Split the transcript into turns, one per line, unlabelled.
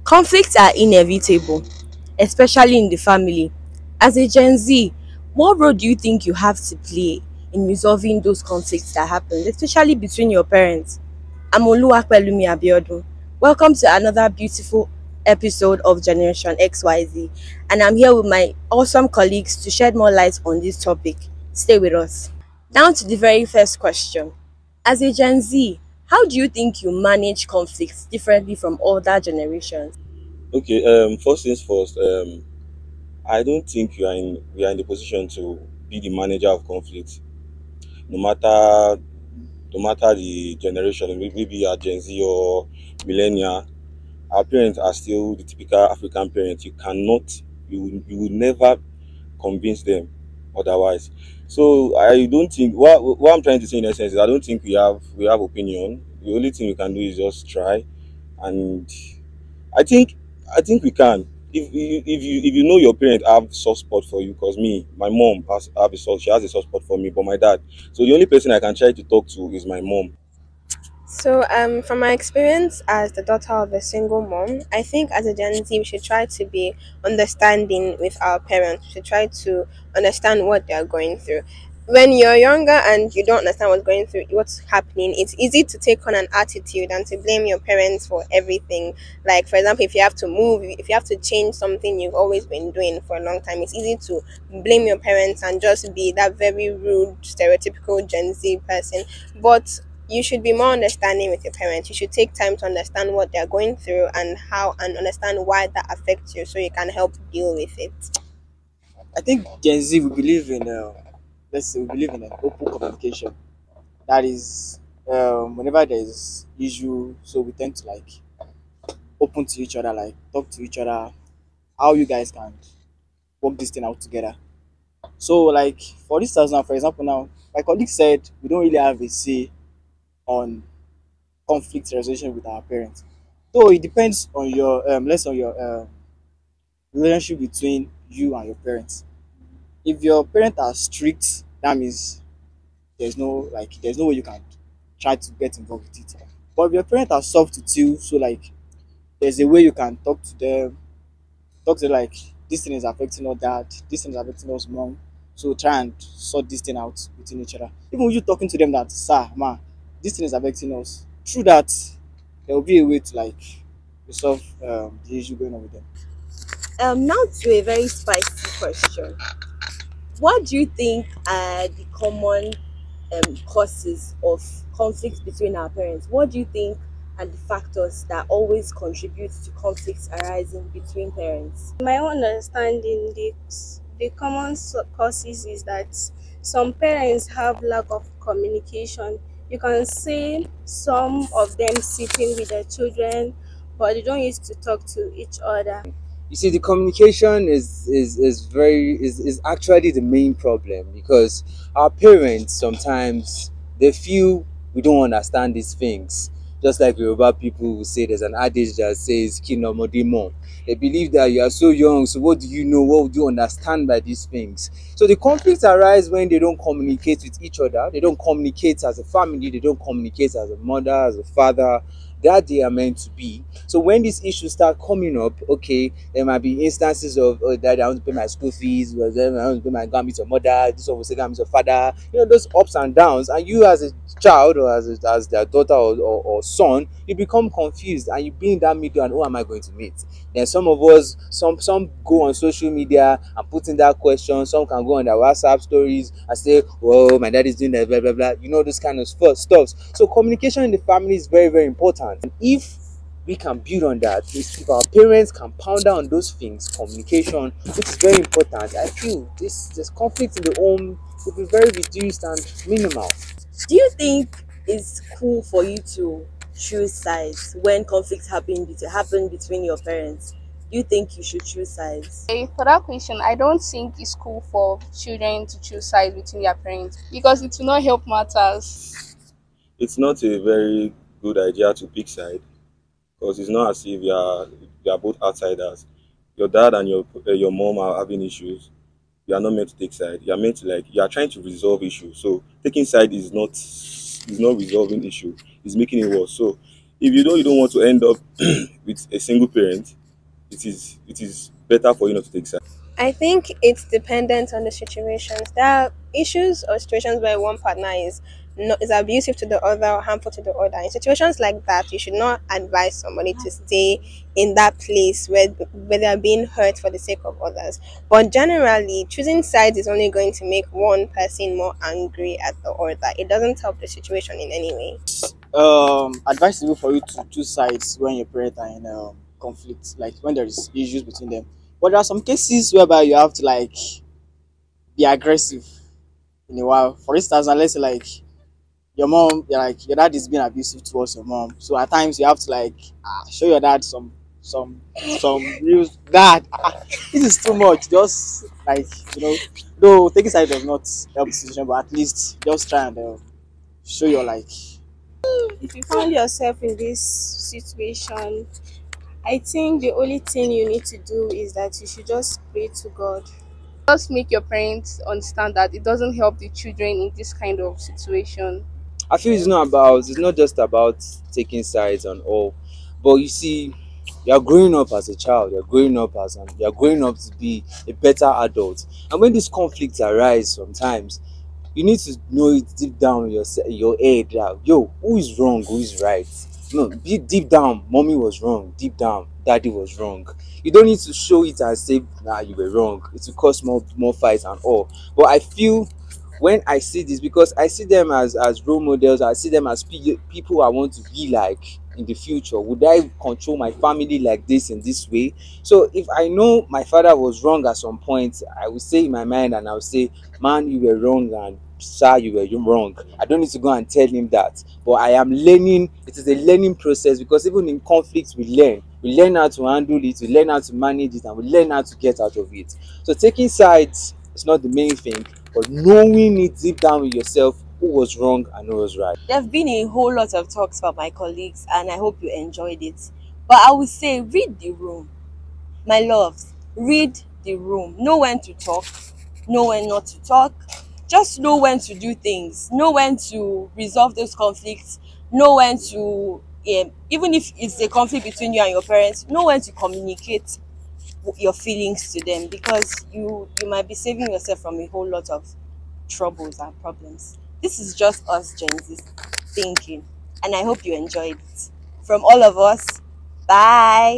Conflicts are inevitable, especially in the family. As a Gen Z, what role do you think you have to play in resolving those conflicts that happen, especially between your parents? I'm Oluwapelumi Abiodun. Welcome to another beautiful episode of Generation XYZ, and I'm here with my awesome colleagues to shed more light on this topic. Stay with us. Down to the very first question. As a Gen Z, how do you think you manage conflicts differently from older generations?
Okay, first things first, I don't think we are in the position to be the manager of conflict. No matter the generation, maybe you are Gen Z or millennial, our parents are still the typical African parents. You will never convince them otherwise. So I don't think what I'm trying to say in essence is I don't think we have opinion. The only thing we can do is just try, and I think I think we can. If you know your parent have soft spot for you, because my mom she has a soft spot for me, but my dad. So the only person I can try to talk to is my mom.
From my experience as the daughter of a single mom, I think as a Gen Z, we should try to be understanding with our parents. We should try to understand what they are going through. When you're younger and you don't understand what's happening, it's easy to take on an attitude and to blame your parents for everything. Like, for example, if you have to move, if you have to change something you've always been doing for a long time, it's easy to blame your parents and just be that very rude, stereotypical Gen Z person. But you should be more understanding with your parents. You should take time to understand what they're going through and understand why that affects you so you can help deal with it.
I think Gen Z we believe in let's say we believe in open communication. That is, whenever there is issue, so we tend to like open to each other, like talk to each other, how you guys can work this thing out together. So like for this house now, for example, now my colleague said we don't really have a say on conflict resolution with our parents. So it depends on your less on your relationship between you and your parents. If your parents are strict, that means there's no way you can try to get involved with it. But if your parents are soft with you, so like there's a way you can talk to them, like this thing is affecting us dad, this thing is affecting us mom. So try and sort this thing out between each other. Even when you talking to them that sir, ma, this thing is affecting us. Through that, there will be a way to like resolve the issue going on with them.
Now to a very spicy question. What do you think are the common causes of conflicts between our parents? What do you think are the factors that always contribute to conflicts arising between parents?
My own understanding, the common causes is that some parents have lack of communication. You can see some of them sitting with their children, but they don't used to talk to each other.
You see, the communication is actually the main problem, because our parents sometimes they feel we don't understand these things. Just like Yoruba people will say, there's an adage that says "Kinomodimo." They believe that you are so young, so what do you know? What would you understand by these things? So the conflicts arise when they don't communicate with each other. They don't communicate as a family. They don't communicate as a mother, as a father, that they are meant to be. So when these issues start coming up, okay, there might be instances of, oh, dad, I want to pay my school fees, or then I want to pay my go and meet your mother, this one will say go and meet your father, those ups and downs. And you as a child, or as their daughter or son, you become confused and you be in that middle, and who am I going to meet? Then some of us, some go on social media and put in that question. Some can go on their WhatsApp stories and say, "Well, my dad is doing that, blah blah blah." This kind of stuff. So communication in the family is very very important. And if we can build on that, if our parents can pound down on those things, communication, which is very important, I feel this conflict in the home will be very reduced and minimal.
Do you think it's cool for you to choose sides when conflicts happen between your parents? Do you think you should choose sides?
For that question, I don't think it's cool for children to choose sides between their parents because it will not help matters.
It's not a very good idea to pick side, because it's not as if you are both outsiders. Your dad and your mom are having issues. You are not meant to take side. You are meant to you are trying to resolve issues. So taking side is not resolving issue. It's making it worse. So if you don't want to end up with a single parent, it is better for you not to take sides.
I think it's dependent on the situations. There are issues or situations where one partner is abusive to the other or harmful to the other. In situations like that, you should not advise somebody to stay in that place where they are being hurt for the sake of others. But generally, choosing sides is only going to make one person more angry at the other. It doesn't help the situation in any way.
Advisable for you to choose sides when your parents are in conflict, like when there is issues between them. But there are some cases whereby you have to like be aggressive in a while. For instance, unless like your mom, you're like your dad is being abusive towards your mom, so at times you have to like show your dad some real dad. This is too much. Just like though taking side does not help the situation, but at least just try and show your like.
If you find yourself in this situation, I think the only thing you need to do is that you should just pray to God.
Just make your parents understand that it doesn't help the children in this kind of situation.
I feel it's not just about taking sides and all, but you see, you're growing up as a child, you're growing up to be a better adult. And when these conflicts arise sometimes, you need to know it deep down in your head that yo, who is wrong, who is right. No, be deep down, mommy was wrong, deep down, daddy was wrong. You don't need to show it as if you were wrong. It will cause more fights and all. But I feel when I see this, because I see them as role models, I see them as people I want to be like in the future. Would I control my family like this in this way? So if I know my father was wrong at some point, I will say in my mind and I will say, man, you were wrong, and sir, you were wrong. I don't need to go and tell him that. But I am learning. It is a learning process, because even in conflicts we learn. We learn how to handle it, we learn how to manage it, and we learn how to get out of it. So taking sides is not the main thing, but knowing it deep down with yourself who was wrong and who was right.
There have been a whole lot of talks about my colleagues, and I hope you enjoyed it. But I would say read the room. My loves, read the room. Know when to talk, know when not to talk. Just know when to do things. Know when to resolve those conflicts. Know when to, even if it's a conflict between you and your parents, know when to communicate your feelings to them, because you might be saving yourself from a whole lot of troubles and problems. This is just us Gen Zs thinking, and I hope you enjoyed it. From all of us, bye.